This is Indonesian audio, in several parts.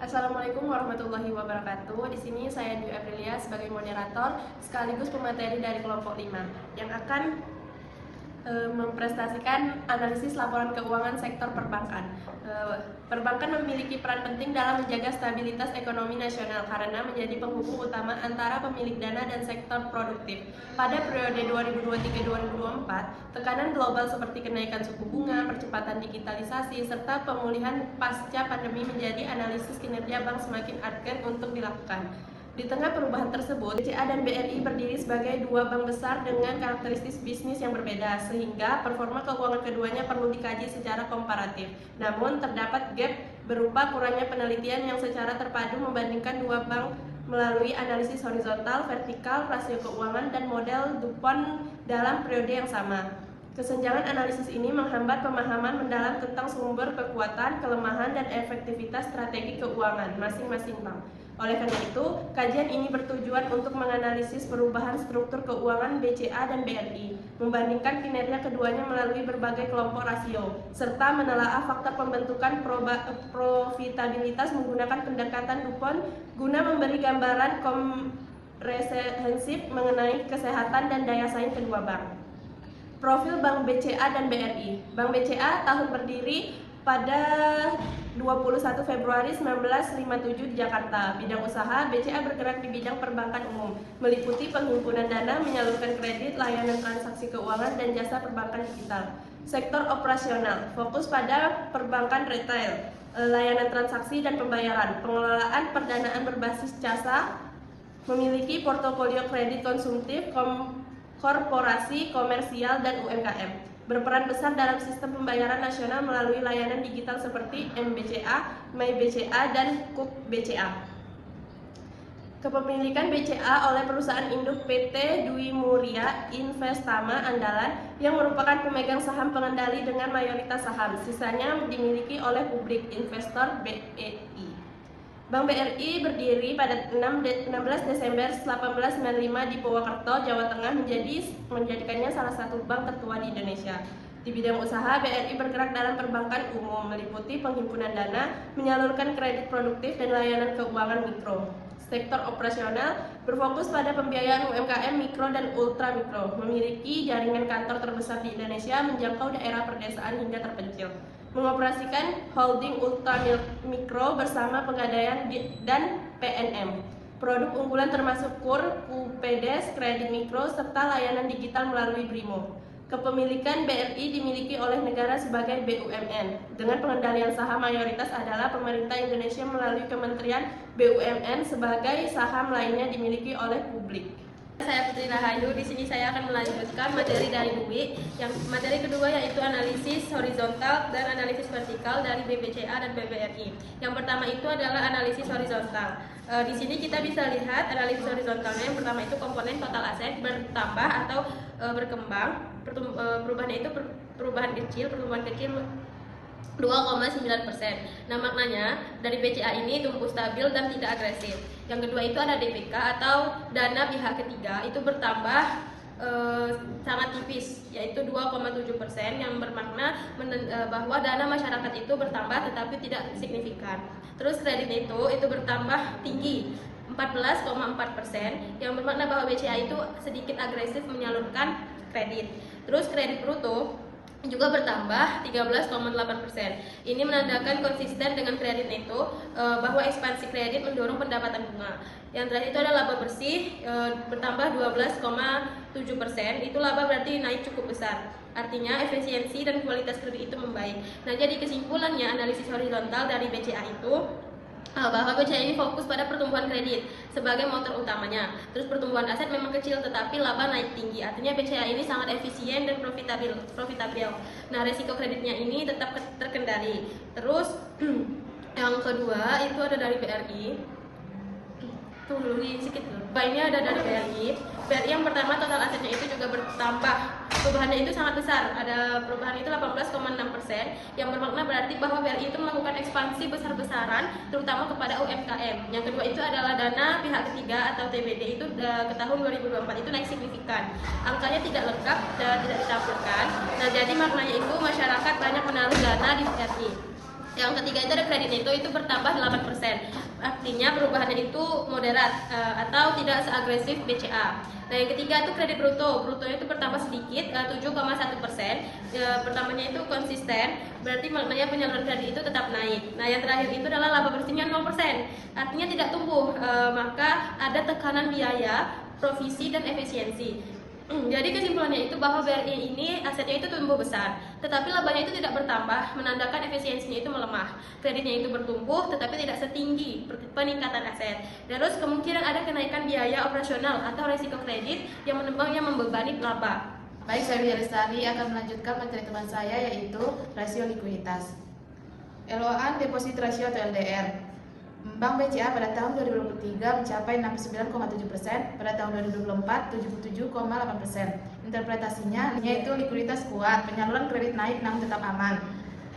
Assalamualaikum warahmatullahi wabarakatuh. Di sini saya Dwi Aprilia sebagai moderator sekaligus pemateri dari kelompok 5 yang akan mempresentasikan analisis laporan keuangan sektor perbankan. Perbankan memiliki peran penting dalam menjaga stabilitas ekonomi nasional karena menjadi penghubung utama antara pemilik dana dan sektor produktif. Pada periode 2023-2024, tekanan global seperti kenaikan suku bunga, percepatan digitalisasi, serta pemulihan pasca pandemi menjadi analisis kinerja bank semakin urgent untuk dilakukan. Di tengah perubahan tersebut, BCA dan BRI berdiri sebagai dua bank besar dengan karakteristik bisnis yang berbeda, sehingga performa keuangan keduanya perlu dikaji secara komparatif. Namun, terdapat gap berupa kurangnya penelitian yang secara terpadu membandingkan dua bank melalui analisis horizontal, vertikal, rasio keuangan, dan model DuPont dalam periode yang sama. Kesenjangan analisis ini menghambat pemahaman mendalam tentang sumber kekuatan, kelemahan, dan efektivitas strategi keuangan masing-masing bank. Oleh karena itu, kajian ini bertujuan untuk menganalisis perubahan struktur keuangan BCA dan BRI, membandingkan kinerja keduanya melalui berbagai kelompok rasio, serta menelaah faktor pembentukan profitabilitas menggunakan pendekatan DuPont guna memberi gambaran komprehensif mengenai kesehatan dan daya saing kedua bank. Profil Bank BCA dan BRI. Bank BCA tahun berdiri pada 21 Februari 1957 di Jakarta. Bidang usaha, BCA bergerak di bidang perbankan umum, meliputi penghimpunan dana, menyalurkan kredit, layanan transaksi keuangan, dan jasa perbankan digital. Sektor operasional, fokus pada perbankan retail, layanan transaksi dan pembayaran, pengelolaan perdanaan berbasis jasa, memiliki portofolio kredit konsumtif, korporasi, komersial, dan UMKM. Berperan besar dalam sistem pembayaran nasional melalui layanan digital seperti MBCA, MyBCA, dan KUK BCA. Kepemilikan BCA oleh perusahaan induk PT Dwi Muria Investama Andalan yang merupakan pemegang saham pengendali dengan mayoritas saham. Sisanya dimiliki oleh publik investor BEI. Bank BRI berdiri pada 16 Desember 1895 di Purwokerto, Jawa Tengah, menjadikannya salah satu bank tertua di Indonesia. Di bidang usaha, BRI bergerak dalam perbankan umum, meliputi penghimpunan dana, menyalurkan kredit produktif, dan layanan keuangan mikro. Sektor operasional berfokus pada pembiayaan UMKM mikro dan ultra mikro, memiliki jaringan kantor terbesar di Indonesia, menjangkau daerah pedesaan hingga terpencil, mengoperasikan holding ultra mikro bersama Pegadaian dan PNM. Produk unggulan termasuk KUR, QPDes, kredit mikro, serta layanan digital melalui BRIMO. Kepemilikan BRI dimiliki oleh negara sebagai BUMN. Dengan pengendalian saham mayoritas adalah pemerintah Indonesia melalui Kementerian BUMN, sebagai saham lainnya dimiliki oleh publik. Saya Putri Rahayu. Di sini saya akan melanjutkan materi dari Dwi. Yang materi kedua yaitu analisis horizontal dan analisis vertikal dari BBCA dan BBRI. Yang pertama itu adalah analisis horizontal. Di sini kita bisa lihat analisis horizontalnya. Yang pertama itu komponen total aset bertambah atau berkembang. Perubahannya itu pertumbuhan kecil 2,9%. Nah, maknanya dari BCA ini tumbuh stabil dan tidak agresif. Yang kedua itu ada DPK atau dana pihak ketiga, itu bertambah sangat tipis, yaitu 2,7%, yang bermakna bahwa dana masyarakat itu bertambah tetapi tidak signifikan. Terus kredit itu bertambah tinggi 14,4%, yang bermakna bahwa BCA itu sedikit agresif menyalurkan kredit. Terus kredit bruto juga bertambah 13,8%. Ini menandakan konsisten dengan kredit itu, bahwa ekspansi kredit mendorong pendapatan bunga. Yang terakhir itu adalah laba bersih, bertambah 12,7%. Itu laba berarti naik cukup besar. Artinya efisiensi dan kualitas kredit itu membaik. Nah, jadi kesimpulannya analisis horizontal dari BCA itu bahwa BCA ini fokus pada pertumbuhan kredit sebagai motor utamanya. Terus pertumbuhan aset memang kecil tetapi laba naik tinggi. Artinya BCA ini sangat efisien dan profitabil. Nah, resiko kreditnya ini tetap terkendali. Terus yang kedua itu ada dari BRI. Tunggu dulu sedikit dulu. Ini ada dari BRI. BRI yang pertama total asetnya itu juga bertambah. Perubahannya itu sangat besar. Ada perubahan itu 18,6%, yang bermakna berarti bahwa BRI itu melakukan ekspansi besar-besaran terutama kepada UMKM. Yang kedua itu adalah dana pihak ketiga atau TBD itu ke tahun 2024 itu naik signifikan. Angkanya tidak lengkap dan tidak ditampilkan. Nah, jadi maknanya itu masyarakat banyak menaruh dana di BRI. Yang ketiga itu ada kredit itu bertambah 8%. artinya perubahannya itu moderat atau tidak seagresif BCA. Nah, yang ketiga itu kredit bruto. Brutonya itu bertambah sedikit, 7,1%. Pertamanya itu konsisten, berarti maknanya penyaluran kredit itu tetap naik. Nah, yang terakhir itu adalah laba bersihnya 0%, artinya tidak tumbuh, maka ada tekanan biaya, provisi, dan efisiensi. Jadi kesimpulannya itu bahwa BRI ini asetnya itu tumbuh besar, tetapi labanya itu tidak bertambah, menandakan efisiensinya itu melemah. Kreditnya itu bertumbuh, tetapi tidak setinggi peningkatan aset. Terus kemungkinan ada kenaikan biaya operasional atau resiko kredit yang membebani laba. Baik, saya Widya Lestari akan melanjutkan materi teman saya, yaitu rasio likuiditas. LOA Deposit Ratio atau LDR. Bank BCA pada tahun 2023 mencapai 69,7%, pada tahun 2024 77,8%. Interpretasinya yaitu likuiditas kuat, penyaluran kredit naik namun tetap aman,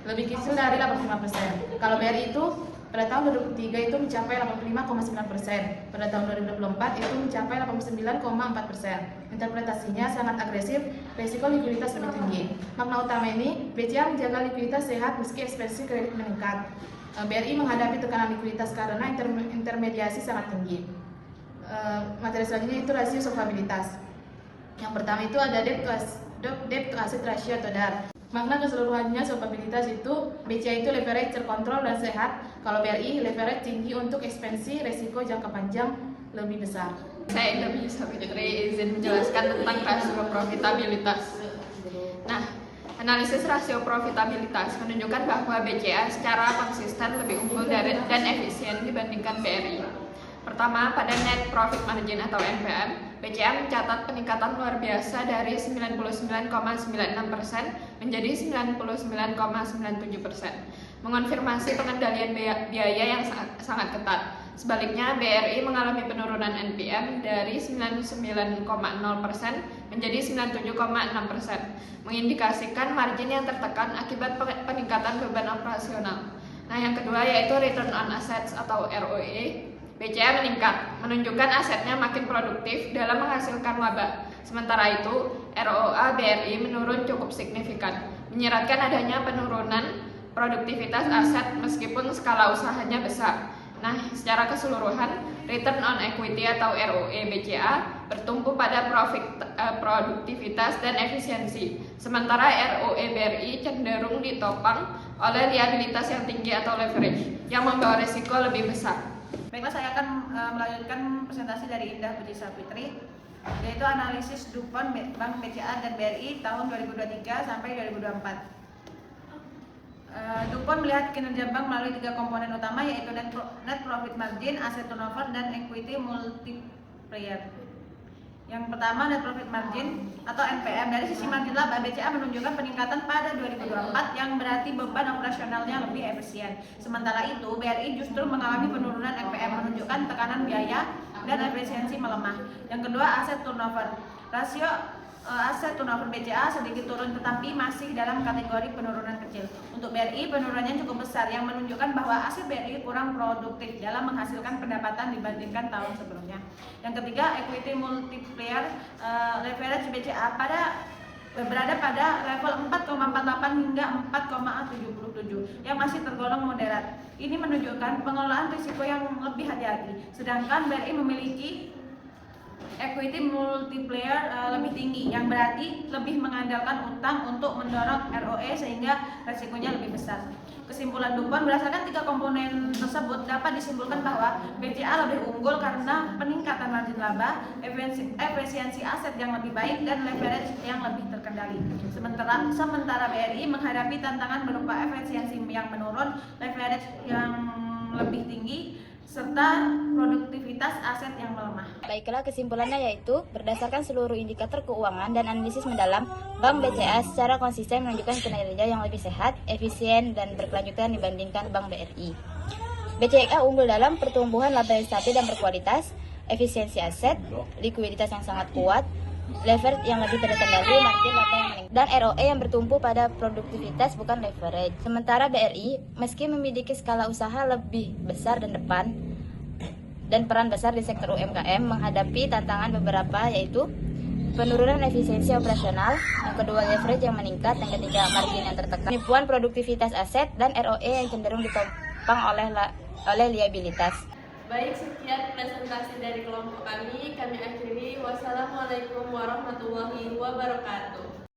lebih kecil dari 85%. Kalau BRI itu pada tahun 2023 itu mencapai 85,9%, pada tahun 2024 itu mencapai 89,4%. Interpretasinya sangat agresif, risiko likuiditas lebih tinggi. Makna utama ini, BCA menjaga likuiditas sehat meski ekspansi kredit meningkat. BRI menghadapi tekanan likuiditas karena intermediasi sangat tinggi. Materi selanjutnya itu rasio solvabilitas. Yang pertama itu ada debt to asset ratio atau DAR. Makna keseluruhannya solvabilitas itu BCA itu leverage terkontrol dan sehat, kalau BRI leverage tinggi untuk ekspansi, resiko jangka panjang lebih besar. Saya Indah Fitri izin menjelaskan tentang rasio profitabilitas. Nah, analisis rasio profitabilitas menunjukkan bahwa BCA secara konsisten lebih unggul dan efisien dibandingkan BRI. Pertama, pada net profit margin atau NPM, BCA mencatat peningkatan luar biasa dari 99,96% menjadi 99,97%, mengonfirmasi pengendalian biaya yang sangat ketat. Sebaliknya, BRI mengalami penurunan NPM dari 99,0% menjadi 97,6%, mengindikasikan margin yang tertekan akibat peningkatan beban operasional. Nah, yang kedua yaitu return on assets atau ROE. BCA meningkat, menunjukkan asetnya makin produktif dalam menghasilkan laba. Sementara itu, ROA BRI menurun cukup signifikan, menyiratkan adanya penurunan produktivitas aset meskipun skala usahanya besar. Nah, secara keseluruhan, return on equity atau ROE BCA bertumpu pada produktivitas dan efisiensi. Sementara ROE BRI cenderung ditopang oleh liabilitas yang tinggi atau leverage, yang membawa risiko lebih besar. Baiklah, saya akan melanjutkan presentasi dari Indah Fitri, yaitu analisis DuPont Bank BCA dan BRI tahun 2023 sampai 2024. DuPont melihat kinerja bank melalui 3 komponen utama, yaitu net profit margin, asset turnover, dan equity multiplier. Yang pertama, net profit margin atau NPM. Dari sisi margin laba, BCA menunjukkan peningkatan pada 2024 yang berarti beban operasionalnya lebih efisien. Sementara itu, BRI justru mengalami penurunan NPM, menunjukkan tekanan biaya dan efisiensi melemah. Yang kedua, aset turnover. Rasio aset turnover BCA sedikit turun tetapi masih dalam kategori penurunan kecil. Untuk BRI, penurunannya cukup besar yang menunjukkan bahwa aset BRI kurang produktif dalam menghasilkan pendapatan dibandingkan tahun sebelumnya. Yang ketiga, equity multiplier. Leverage BCA berada pada level 4,48 hingga 4,77 yang masih tergolong moderat. Ini menunjukkan pengelolaan risiko yang lebih hati-hati. Sedangkan BRI memiliki equity multiplier lebih tinggi, yang berarti lebih mengandalkan utang untuk mendorong ROE sehingga resikonya lebih besar. Kesimpulan DuPont berdasarkan 3 komponen tersebut dapat disimpulkan bahwa BCA lebih unggul karena peningkatan margin laba, efisiensi aset yang lebih baik, dan leverage yang lebih terkendali. Sementara BRI menghadapi tantangan berupa efisiensi yang menurun, leverage yang lebih tinggi, serta produktivitas aset yang melemah. Baiklah, kesimpulannya yaitu berdasarkan seluruh indikator keuangan dan analisis mendalam, Bank BCA secara konsisten menunjukkan kinerja yang lebih sehat, efisien, dan berkelanjutan dibandingkan Bank BRI. BCA unggul dalam pertumbuhan laba yang stabil dan berkualitas, efisiensi aset, likuiditas yang sangat kuat, leverage yang lebih terkendali, margin laba yang meningkat, dan ROE yang bertumpu pada produktivitas bukan leverage. Sementara BRI meski memiliki skala usaha lebih besar dan peran besar di sektor UMKM, menghadapi tantangan beberapa, yaitu penurunan efisiensi operasional, yang kedua leverage yang meningkat, yang ketiga margin yang tertekan, penipuan produktivitas aset, dan ROE yang cenderung ditopang oleh liabilitas. Baik, sekian presentasi dari kelompok kami. Kami akhiri. Wassalamualaikum warahmatullahi wabarakatuh.